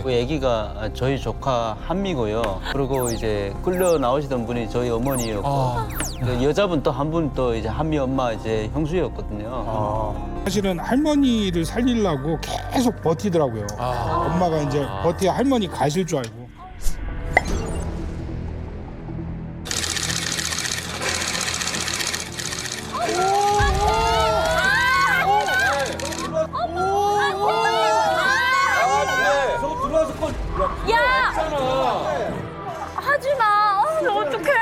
그 아기가 저희 조카 한미고요. 그리고 이제 끌려 나오시던 분이 저희 어머니였고 그 여자분 또 한 분 또 이제 한미 엄마 이제 형수였거든요. 사실은 할머니를 살리려고 계속 버티더라고요. 엄마가 이제 버티 할머니 가실 줄 알고. 야! 하지 마. 어떡해.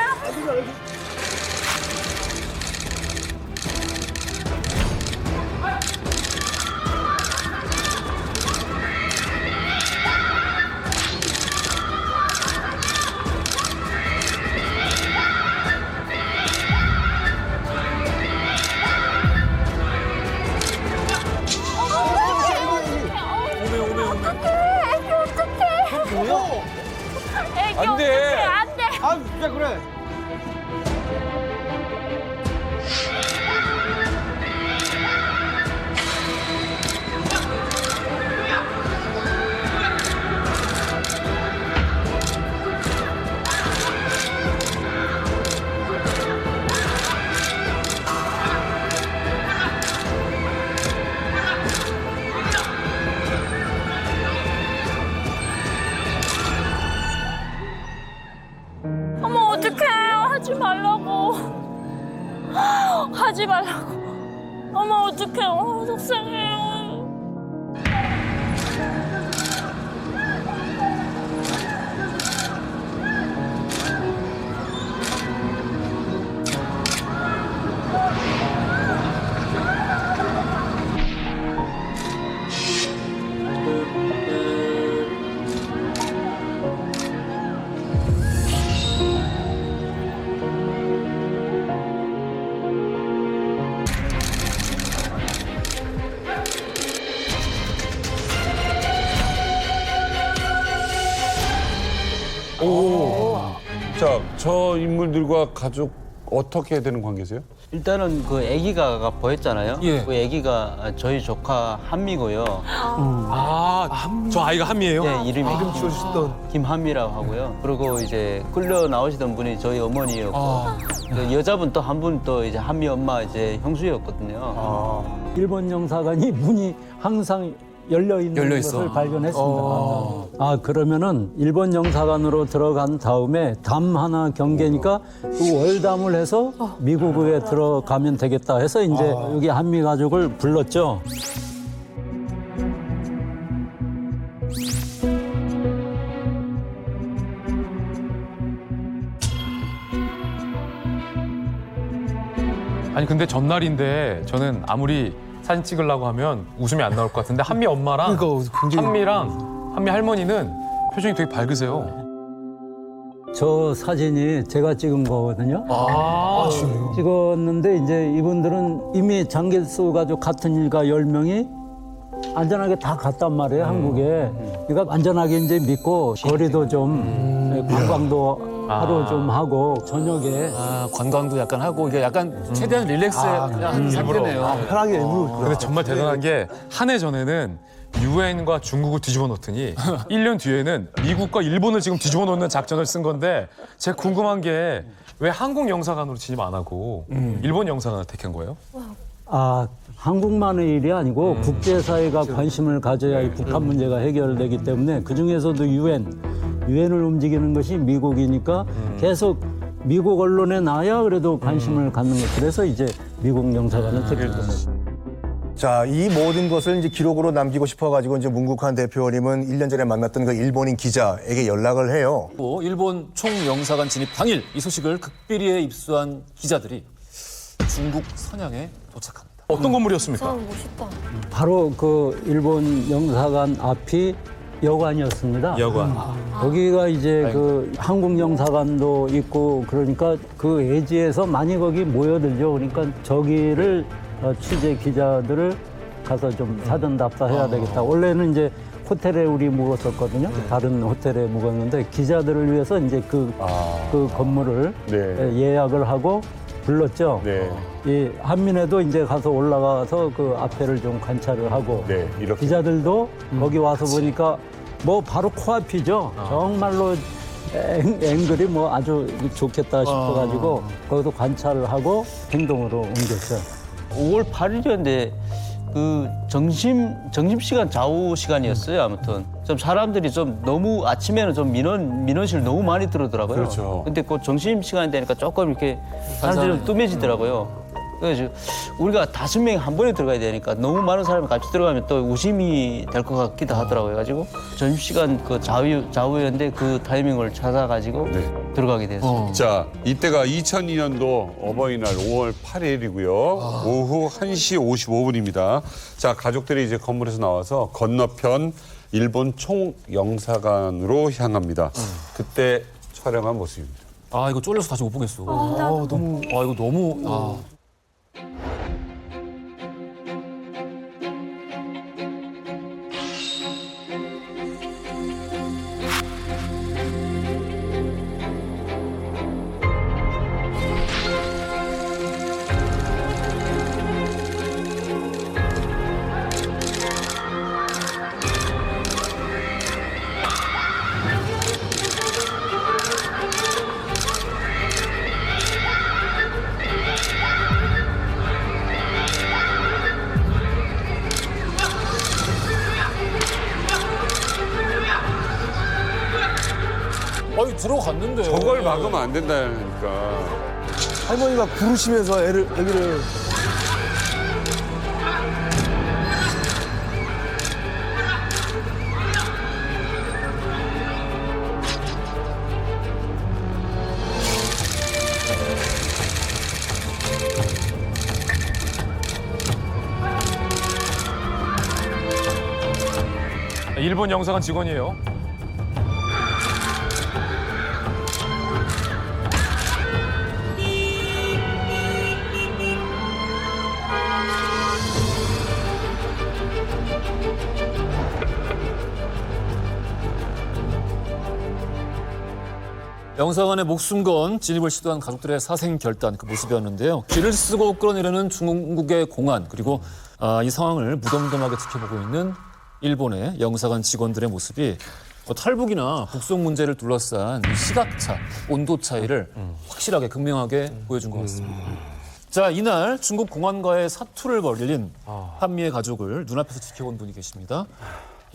안 돼. 안 돼. 아, 진짜 그래. 어머, 어떡해. 하지 말라고. 하지 말라고. 어머, 어떡해. 속상해. 자, 저 인물들과 가족 어떻게 되는 관계세요? 일단은 그 아기가 보였잖아요. 예. 그 아기가 저희 조카 한미고요. 저 아이가 한미예요? 네, 이름이 김한미라고 하고요. 그리고 이제 끌려 나오시던 분이 저희 어머니였고 그 여자분 또 한 분 또 이제 한미 엄마 이제 형수였거든요. 일본 영사관이 문이 항상 열려 있는 것을 발견했습니다. 그러면은 일본 영사관으로 들어간 다음에 담 하나 경계니까 그 월담을 해서 미국에 들어가면 되겠다 해서 이제 여기 한미 가족을 불렀죠. 아니 근데 전날인데 저는 아무리 사진 찍으려고 하면 웃음이 안 나올 것 같은데 한미 엄마랑 한미랑 한미 할머니는 표정이 되게 밝으세요. 저 사진이 제가 찍은 거거든요. 찍었는데 이제 이분들은 이미 장길수 가족 같은 일가 10명이 안전하게 다 갔단 말이에요, 한국에. 그러니까 안전하게 이제 믿고 거리도 좀 관광도 하루 좀 하고 저녁에 관광도 약간 하고 이게 약간 최대한 릴렉스한 상태네요. 편하게 일부러. 근데 정말 대단한 게 한 해 전에는 유엔과 중국을 뒤집어 놓더니 1년 뒤에는 미국과 일본을 지금 뒤집어 놓는 작전을 쓴 건데 제가 궁금한 게 왜 한국 영사관으로 진입 안 하고 일본 영사관을 택한 거예요? 한국만의 일이 아니고 국제사회가 관심을 가져야 이 북한 문제가 해결되기 때문에 그중에서도 유엔을 움직이는 것이 미국이니까 계속 미국 언론에 나야 그래도 관심을 갖는 거. 그래서 이제 미국 영사관을 택한 겁니다. 자, 이 모든 것을 이제 기록으로 남기고 싶어가지고 이제 문국환 대표님은 1년 전에 만났던 그 일본인 기자에게 연락을 해요. 일본 총영사관 진입 당일 이 소식을 극비리에 입수한 기자들이 중국 선양에 도착합니다. 어떤 건물이었습니까? 멋있다. 바로 그 일본 영사관 앞이 여관이었습니다. 여관. 거기가 이제 그 한국 영사관도 있고 그러니까 그 애지에서 많이 거기 모여들죠. 그러니까 저기를 취재 기자들을 가서 좀 사전 답사해야 되겠다. 원래는 이제 호텔에 우리 묵었었거든요. 다른 호텔에 묵었는데 기자들을 위해서 이제 그 건물을 예약을 하고 불렀죠. 이 한민회도 이제 가서 올라가서 그 앞에를 좀 관찰을 하고 기자들도 거기 와서 보니까 뭐 바로 코앞이죠. 정말로 앵글이 뭐 아주 좋겠다 싶어가지고 거기도 관찰을 하고 행동으로 옮겼어요. 5월 8일이었는데 그 점심시간 좌우 시간이었어요. 아무튼 좀 사람들이 좀 너무 아침에는 좀 민원실 너무 많이 들어오더라고요. 그렇죠. 근데 그 점심시간이 되니까 조금 이렇게 사람들이 좀 뜸해지더라고요. 그래서 우리가 5명이 한 번에 들어가야 되니까 너무 많은 사람이 같이 들어가면 또 의심이 될 것 같기도 하더라고요. 그래가지고 점심시간 그 좌우였는데 그 타이밍을 찾아가지고 들어가게 됐어요. 자, 이때가 2002년도 어버이날 5월 8일이고요. 오후 1시 55분입니다. 자, 가족들이 이제 건물에서 나와서 건너편 일본 총영사관으로 향합니다. 그때 촬영한 모습입니다. 아, 이거 쫄려서 다시 못 보겠어. 이거 너무. 들어갔는데. 저걸 막으면 안 된다니까. 할머니가 부르시면서 애기를. 일본 영사관 직원이에요. 영사관에 목숨 건 진입을 시도한 가족들의 사생 결단 그 모습이었는데요. 길을 쓰고 끌어내려는 중국의 공안 그리고 이 상황을 무덤덤하게 지켜보고 있는 일본의 영사관 직원들의 모습이 탈북이나 북송 문제를 둘러싼 이 시각차, 온도 차이를 확실하게 극명하게 보여준 것 같습니다. 자, 이날 중국 공안과의 사투를 벌인 한미의 가족을 눈앞에서 지켜본 분이 계십니다.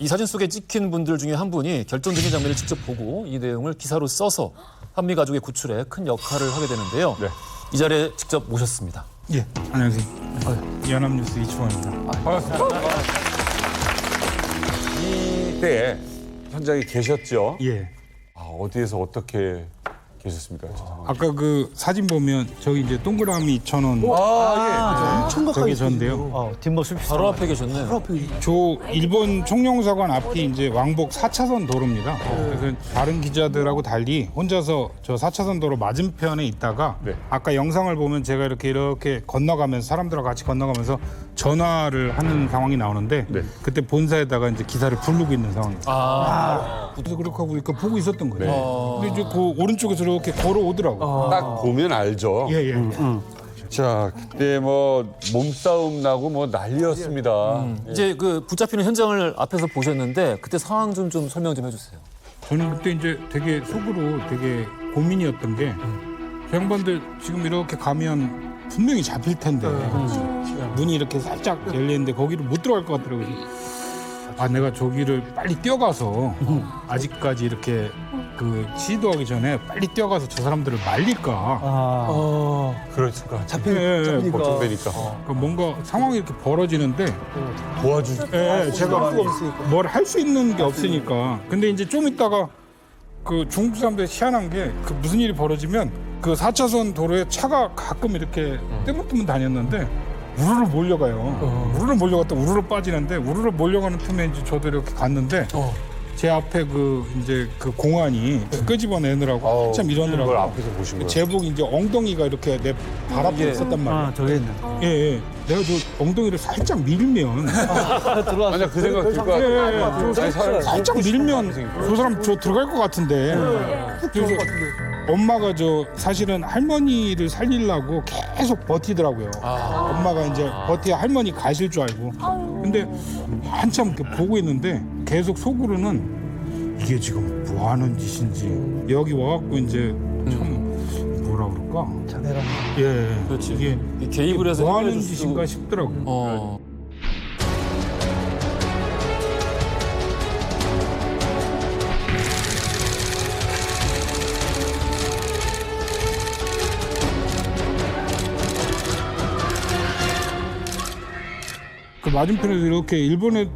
이 사진 속에 찍힌 분들 중에 한 분이 결정적인 장면을 직접 보고 이 내용을 기사로 써서 한미 가족의 구출에 큰 역할을 하게 되는데요. 이 자리에 직접 모셨습니다. 예, 안녕하세요. 연합뉴스 이충원입니다. 이때 현장에 계셨죠? 예. 어디에서 어떻게 계셨습니까? 아까 그 사진 보면 저기 이제 동그라미 2,000원 엄청 가까이 저게 전데요. 뒷모습 바로 앞에 계셨네. 저 일본 총영사관 앞이 이제 왕복 4차선 도로입니다. 그래서 다른 기자들하고 달리 혼자서 저 4차선 도로 맞은편에 있다가 아까 영상을 보면 제가 이렇게 건너가면서 사람들하고 같이 건너가면서 전화를 하는 상황이 나오는데 그때 본사에다가 이제 기사를 부르고 있는 상황입니다. 그래서 그렇게 하고 이렇게 보고 있었던 거예요. 근데 이제 그 오른쪽에서 이렇게 걸어오더라고요. 딱 보면 알죠. 예. 자, 그때 뭐 몸싸움 나고 뭐 난리였습니다. 이제 그 붙잡히는 현장을 앞에서 보셨는데 그때 상황 좀 설명 좀 해주세요. 저는 그때 이제 되게 속으로 되게 고민이었던 게 저 양반들 지금 이렇게 가면 분명히 잡힐 텐데 문이 이렇게 살짝 열리는데 거기를 못 들어갈 것 같더라고요. 아, 내가 저기를 빨리 뛰어가서 아직까지 이렇게 그 시도하기 전에 빨리 뛰어가서 저 사람들을 말릴까. 그랬을 것 같아요. 잡히니까. 걱정되니까. 뭔가 상황이 이렇게 벌어지는데 도와줄 제가 뭘 할 수 있는 게 없으니까. 근데 이제 좀 있다가 그 중국 사람들이 희한한 게 그 무슨 일이 벌어지면 그 4차선 도로에 차가 가끔 이렇게 뜨문뜨문 다녔는데 우르르 몰려가요. 우르르 몰려갔다 우르르 빠지는데 우르르 몰려가는 틈에 이제 저도 이렇게 갔는데 제 앞에 그 이제 그 공안이 끄집어내느라고 한참 이러느라고 그걸 앞에서 보신 거예요? 제복 이제 엉덩이가 이렇게 내 발 앞에 있었단 말이에요. 저기 있네. 예. 내가 저 엉덩이를 살짝 밀면 아니야, 그 생각 들 것 같아요. 살짝 밀면 저 사람 저 들어갈 것 같은데. 그래서 엄마가 저 사실은 할머니를 살리려고 계속 버티더라고요. 엄마가 이제 할머니 가실 줄 알고. 근데 한참 이렇게 보고 있는데 계속 속으로는 이게 지금 뭐 하는 짓인지 여기 와갖고 이제 참 뭐라 그럴까? 자네가 예, 그렇지. 이게 개입을 해서 뭐 하는 해결해 줄 짓인가 수- 싶더라고요. 그 맞은편에서 이렇게 일본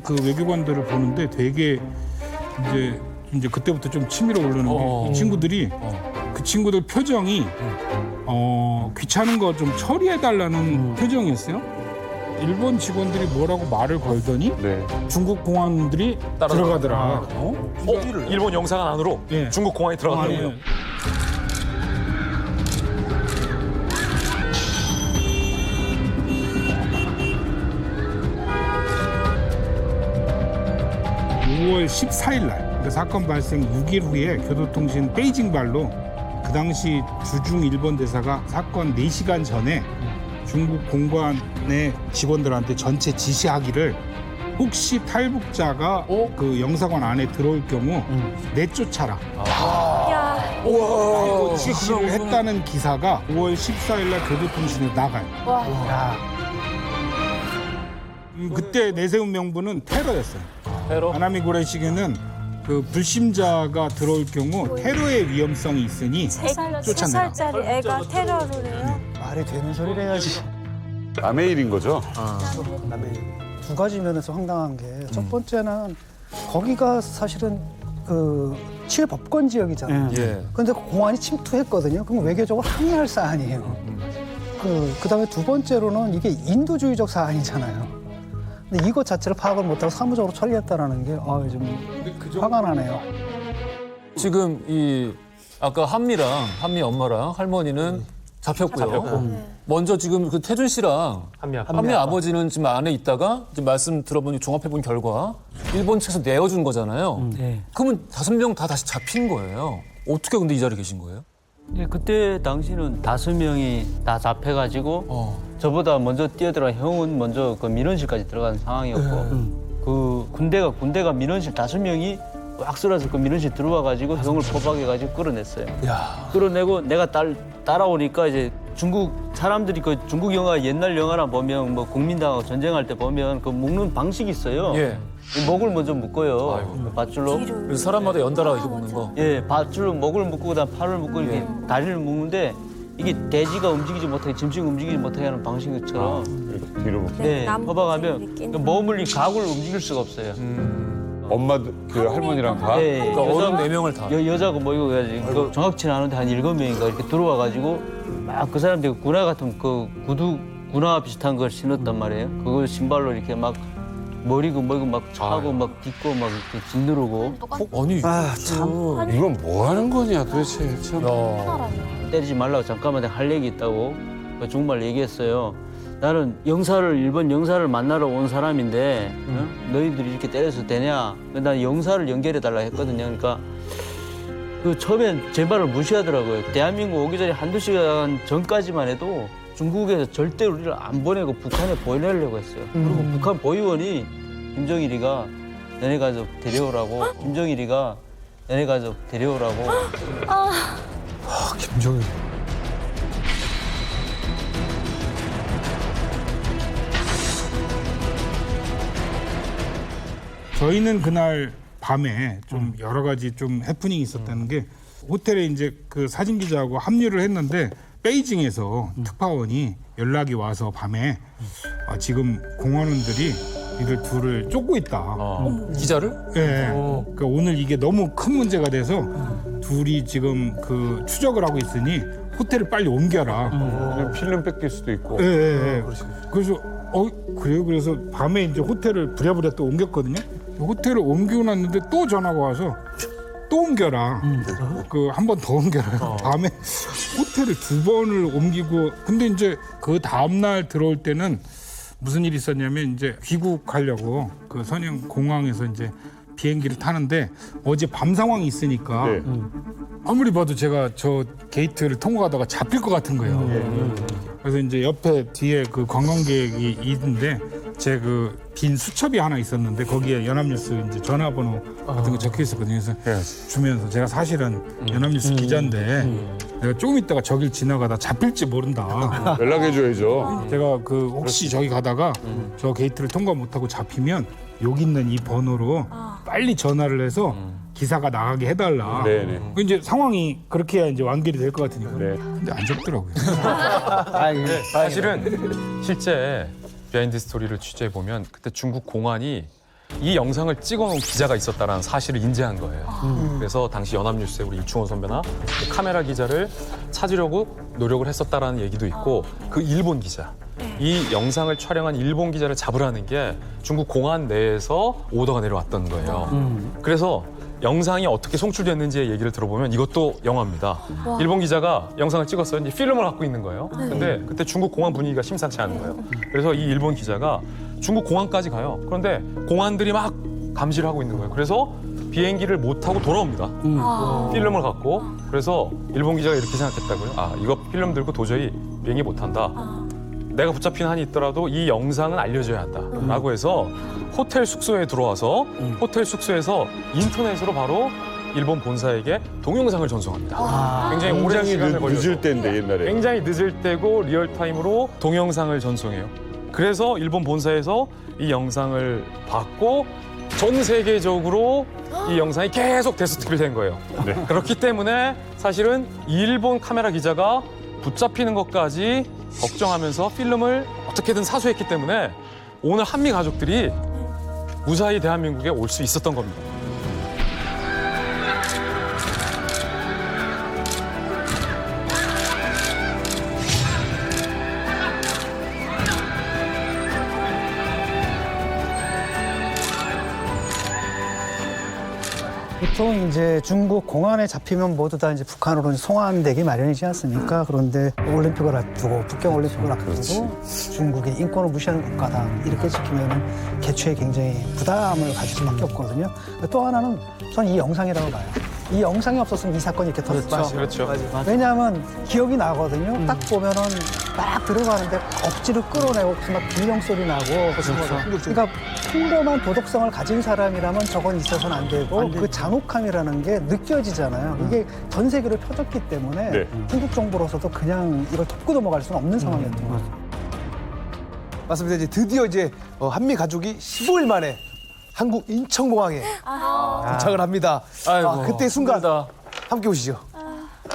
그 외교관들을 보는데 되게 이제 그때부터 좀 치밀어 오르는데 이 친구들이 그 친구들 표정이 귀찮은 거 좀 처리해 달라는 표정이었어요. 일본 직원들이 뭐라고 말을 걸더니 네. 중국 공안들이 들어가더라. 일본 영사관 안으로 예. 중국 공항에 들어갔다고요? 예. (5월 14일) 날, 그 사건 발생 6일 후에 교도통신 베이징발로 그 당시 주중 일본 대사가 사건 4시간 전에 중국 공관의 직원들한테 전체 지시하기를 혹시 탈북자가 그 영사관 안에 들어올 경우 내쫓아라. 야, 라고 지시를 했다는 기사가 5월 14일 날 교도통신에 나가요. 와. 그때 내세운 명분은 테러였어요. 테러? 하나미 고레시게는 그 불심자가 들어올 경우 테러의 위험성이 있으니 3살짜리 애가 테러를 해요? 말이 되는 소리를 해야지. 남의 일인 거죠? 두 가지 면에서 황당한 게 첫 번째는 거기가 사실은 그 치외법권 지역이잖아요. 예. 그런데 공안이 침투했거든요. 그럼 외교적으로 항의할 사안이에요. 그다음에 두 번째로는 이게 인도주의적 사안이잖아요. 근데 이것 자체를 파악을 못하고 사무적으로 처리했다라는 게 좀 화가 나네요. 지금 이 아까 한미 엄마랑 할머니는 잡혔고요. 먼저 지금 그 태준 씨랑 한미 아버지는 지금 안에 있다가 지금 말씀 들어보니 종합해본 결과 일본 측에서 내어준 거잖아요. 네. 그러면 5명 다 다시 잡힌 거예요. 어떻게 근데 이 자리에 계신 거예요? 예, 그때 당시는 5명이 다 잡혀가지고 저보다 먼저 뛰어들어간 형은 먼저 그 민원실까지 들어간 상황이었고 그 군대가 민원실 5명이 악슬라서 그 민원실 들어와가지고 형을 포박해가지고 끌어냈어요. 끌어내고 내가 따라오니까 이제 중국 사람들이 그 중국 영화 옛날 영화나 보면 뭐 국민당하고 전쟁할 때 보면 그 묶는 방식이 있어요. 예. 목을 먼저 묶어요. 그 밧줄로. 그래서 사람마다 연달아 이렇게 먹는 거. 예, 밧줄로 목을 묶고 그다음 팔을 묶고 이렇게 다리를 묶는데 이게 돼지가 움직이지 못하게 짐승이 움직이지 못하게 하는 방식처럼 뒤로. 네, 나무 퍼박하면 끼는 그 몸을 이 각을 움직일 수가 없어요. 엄마 그 할머니랑 다. 네, 그러니까 어른 4명을 다. 여자가 모이고 그래가지고 그 정확치는 않은데 한 7명인가 이렇게 들어와가지고 막 그 사람들이 군화 같은 그 군화 비슷한 걸 신었단 말이에요. 그걸 신발로 이렇게 막 머리고 뭐고 막 차고 막 딛고 막 이렇게 짓누르고 아니, 이건 뭐 하는 거냐 도대체 참. 때리지 말라고 잠깐만 내가 할 얘기 있다고 정말 얘기했어요. 나는 일본 영사를 만나러 온 사람인데 너희들이 이렇게 때려서 되냐? 난 영사를 연결해 달라 했거든요. 그러니까 그 처음엔 제 말을 무시하더라고요. 대한민국 오기 전에 1~2시간 전까지만 해도 중국에서 절대 우리를 안 보내고 북한에 보내려고 했어요. 그리고 북한 보위원이 김정일이가 너네 가족 데려오라고 김정일이가 너네 가족 데려오라고 김정일. 저희는 그날 밤에 좀 여러 가지 좀 해프닝이 있었다는 게 호텔에 이제 그 사진 기자하고 합류를 했는데 베이징에서 특파원이 연락이 와서 밤에 지금 공안원들이 이들 둘을 쫓고 있다. 기자를? 예. 그러니까 오늘 이게 너무 큰 문제가 돼서 둘이 지금 그 추적을 하고 있으니 호텔을 빨리 옮겨라. 필름 뺏길 수도 있고. 예, 예, 예. 그래서 그래요. 그래서 밤에 이제 호텔을 부랴부랴 또 옮겼거든요. 호텔을 옮기고 났는데 또 전화가 와서 또 옮겨라. 그 한 번 더 옮겨라. 밤에 호텔을 2번을 옮기고 근데 이제 그 다음 날 들어올 때는 무슨 일이 있었냐면 이제 귀국하려고 그 선영 공항에서 이제 비행기를 타는데 어제 밤 상황이 있으니까 네. 아무리 봐도 제가 저 게이트를 통과하다가 잡힐 것 같은 거예요. 그래서 이제 옆에 뒤에 그 관광객이 있는데 제 그 빈 수첩이 하나 있었는데 거기에 연합뉴스 이제 전화번호 같은 거 적혀 있었거든요. 그래서 주면서 제가 사실은 연합뉴스 기자인데 내가 조금 있다가 저길 지나가다 잡힐지 모른다. 연락해줘야죠. 제가 그 혹시 저기 가다가 저 게이트를 통과 못하고 잡히면 여기 있는 이 번호로 빨리 전화를 해서 기사가 나가게 해달라. 네네. 이제 상황이 그렇게 해야 이제 완결이 될 것 같으니까. 네. 근데 안 적더라고요. 사실은 실제 비하인드 스토리를 취재해 보면 그때 중국 공안이 이 영상을 찍어놓은 기자가 있었다라는 사실을 인지한 거예요. 그래서 당시 연합뉴스의 우리 이충원 선배나 그 카메라 기자를 찾으려고 노력을 했었다라는 얘기도 있고 그 일본 기자, 이 영상을 촬영한 일본 기자를 잡으라는 게 중국 공안 내에서 오더가 내려왔던 거예요. 그래서 영상이 어떻게 송출됐는지의 얘기를 들어보면 이것도 영화입니다. 일본 기자가 영상을 찍었어요. 이제 필름을 갖고 있는 거예요. 근데 그때 중국 공안 분위기가 심상치 않은 거예요. 그래서 이 일본 기자가 중국 공안까지 가요. 그런데 공안들이 막 감시를 하고 있는 거예요. 그래서 비행기를 못 타고 돌아옵니다. 필름을 갖고. 그래서 일본 기자가 이렇게 생각했다고요. 아, 이거 필름 들고 도저히 비행기 못 탄다. 내가 붙잡힌 한이 있더라도 이 영상은 알려줘야 한다라고 해서 호텔 숙소에 들어와서 호텔 숙소에서 인터넷으로 바로 일본 본사에게 동영상을 전송합니다. 굉장히 오랜 시간을 걸려서 늦을 때인데 옛날에. 굉장히 늦을 때고 리얼타임으로 동영상을 전송해요. 그래서 일본 본사에서 이 영상을 받고 전 세계적으로 이 영상이 계속 대스특필 된 거예요. 그렇기 때문에 사실은 일본 카메라 기자가 붙잡히는 것까지 걱정하면서 필름을 어떻게든 사수했기 때문에 오늘 한미 가족들이 무사히 대한민국에 올 수 있었던 겁니다. 보통 이제 중국 공안에 잡히면 모두 다 이제 북한으로 송환되기 마련이지 않습니까? 그런데 올림픽을 앞두고 북경 올림픽을 앞두고 중국이 인권을 무시하는 국가다 이렇게 지키면은 개최에 굉장히 부담을 가질 수밖에 없거든요. 또 하나는 저는 이 영상이라고 봐요. 이 영상이 없었으면 이 사건이 이렇게 터졌죠. 그렇죠. 왜냐하면 기억이 나거든요. 딱 보면은 막 들어가는데 억지로 끌어내고 무슨 막 비명 소리 나고 그러니까 평범한 도덕성을 가진 사람이라면 저건 있어서는 안 되고 그 잔혹함이라는 게 느껴지잖아요. 이게 전 세계로 펴졌기 때문에 중국 정부로서도 그냥 이걸 덮고 넘어갈 수는 없는 상황이었던 거죠. 맞습니다. 이제 드디어 이제 한미 가족이 15일 만에 한국 인천공항에 도착을 합니다. 그때 순간 함께 보시죠.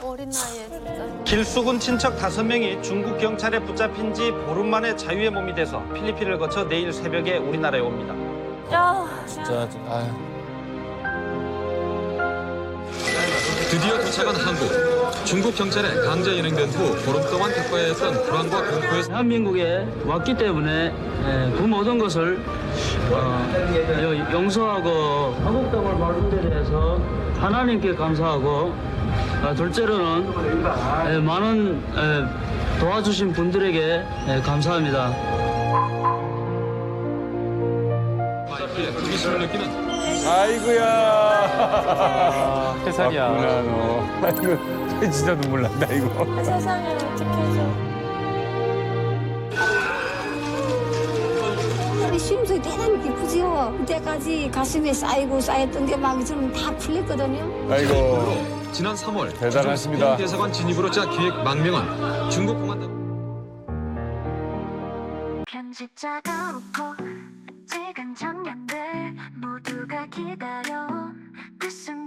어린 나이에 진짜. 길숙은 친척 5명이 중국 경찰에 붙잡힌 지 보름 만에 자유의 몸이 돼서 필리핀을 거쳐 내일 새벽에 우리나라에 옵니다. 야, 진짜 드디어 도착한 한국. 중국 경찰에 강제 연행된 후 보름 동안 겪어야 했던 불안과 공포에 대한민국에 왔기 때문에 그 모든 것을 용서하고 한국 땅을 밟은 데 대해서 하나님께 감사하고 둘째로는 많은 도와주신 분들에게 감사합니다. 호기심을 느끼는 아이고야. 세상이야. 맞구나, 너. 아이고, 진짜 눈물 난다, 이거. 세상에 어떡해줘. 심장이 대단히 기쁘지요. 그때까지 가슴에 쌓였던 게 막 좀 다 풀렸거든요. 아이고. 지난 3월 대단하십니다. 대사관 진입으로 짜 기획 망명한 중국 공안 편집자가 없고 찍은 장면들 모두가 기다려 그 순간